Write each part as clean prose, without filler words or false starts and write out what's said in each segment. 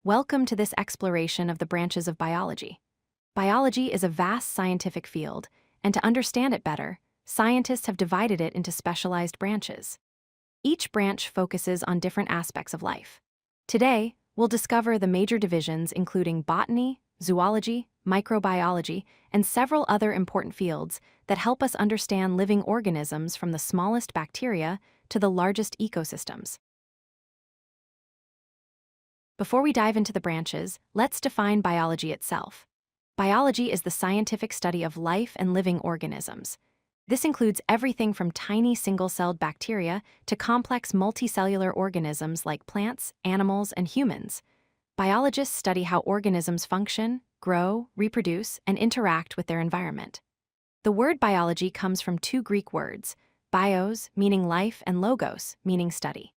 Welcome to this exploration of the branches of biology. Biology is a vast scientific field, and to understand it better, scientists have divided it into specialized branches. Each branch focuses on different aspects of life. Today, we'll discover the major divisions including botany, zoology, microbiology, and several other important fields that help us understand living organisms from the smallest bacteria to the largest ecosystems. Before we dive into the branches, let's define biology itself. Biology is the scientific study of life and living organisms. This includes everything from tiny single-celled bacteria to complex multicellular organisms like plants, animals, and humans. Biologists study how organisms function, grow, reproduce, and interact with their environment. The word biology comes from two Greek words, bios, meaning life, and logos, meaning study.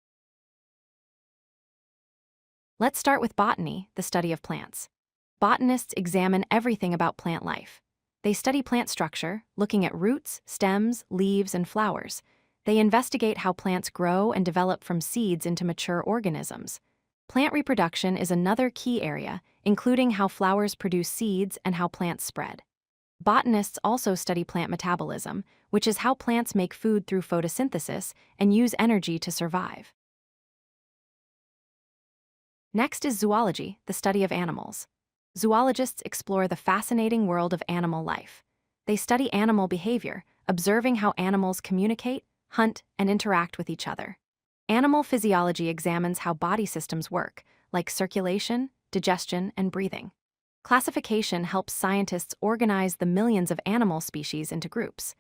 Let's start with botany, the study of plants. Botanists examine everything about plant life. They study plant structure, looking at roots, stems, leaves, and flowers. They investigate how plants grow and develop from seeds into mature organisms. Plant reproduction is another key area, including how flowers produce seeds and how plants spread. Botanists also study plant metabolism, which is how plants make food through photosynthesis and use energy to survive. Next is zoology, the study of animals. Zoologists explore the fascinating world of animal life. They study animal behavior, observing how animals communicate, hunt, and interact with each other. Animal physiology examines how body systems work, like circulation, digestion, and breathing. Classification helps scientists organize the millions of animal species into groups.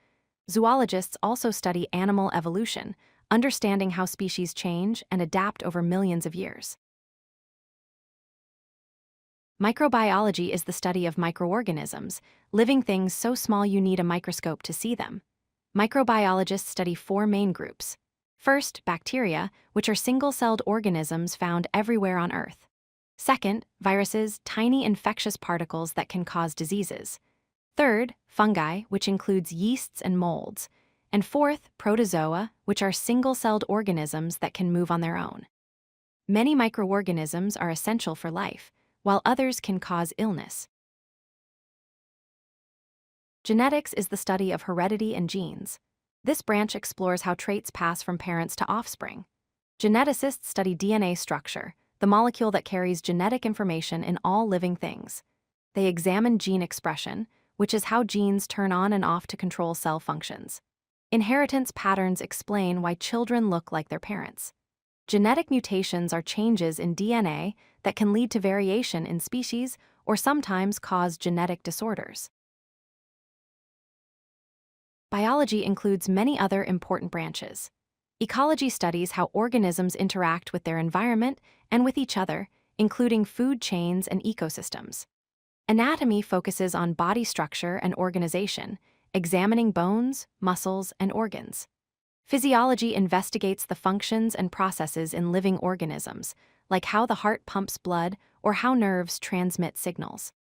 Zoologists also study animal evolution, understanding how species change and adapt over millions of years. Microbiology is the study of microorganisms, living things so small you need a microscope to see them. Microbiologists study four main groups. First, bacteria, which are single-celled organisms found everywhere on Earth. Second, viruses, tiny infectious particles that can cause diseases. Third, fungi, which includes yeasts and molds. And fourth, protozoa, which are single-celled organisms that can move on their own. Many microorganisms are essential for life, while others can cause illness. Genetics is the study of heredity and genes. This branch explores how traits pass from parents to offspring. Geneticists study DNA structure, the molecule that carries genetic information in all living things. They examine gene expression, which is how genes turn on and off to control cell functions. Inheritance patterns explain why children look like their parents. Genetic mutations are changes in DNA that can lead to variation in species or sometimes cause genetic disorders. Biology includes many other important branches. Ecology studies how organisms interact with their environment and with each other, including food chains and ecosystems. Anatomy focuses on body structure and organization, examining bones, muscles, and organs. Physiology investigates the functions and processes in living organisms, like how the heart pumps blood or how nerves transmit signals.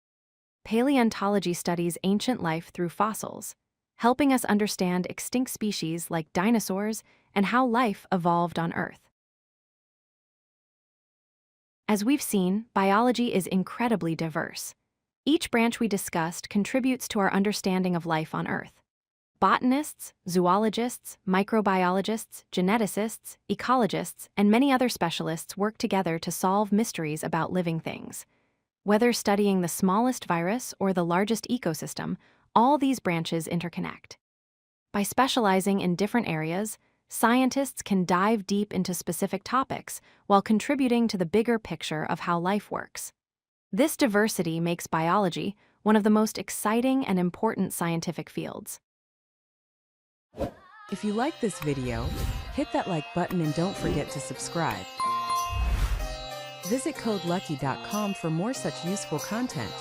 Paleontology studies ancient life through fossils, helping us understand extinct species like dinosaurs and how life evolved on Earth. As we've seen, biology is incredibly diverse. Each branch we discussed contributes to our understanding of life on Earth. Botanists, zoologists, microbiologists, geneticists, ecologists, and many other specialists work together to solve mysteries about living things. Whether studying the smallest virus or the largest ecosystem, all these branches interconnect. By specializing in different areas, scientists can dive deep into specific topics while contributing to the bigger picture of how life works. This diversity makes biology one of the most exciting and important scientific fields. If you like this video, hit that like button and don't forget to subscribe. Visit codelucky.com for more such useful content.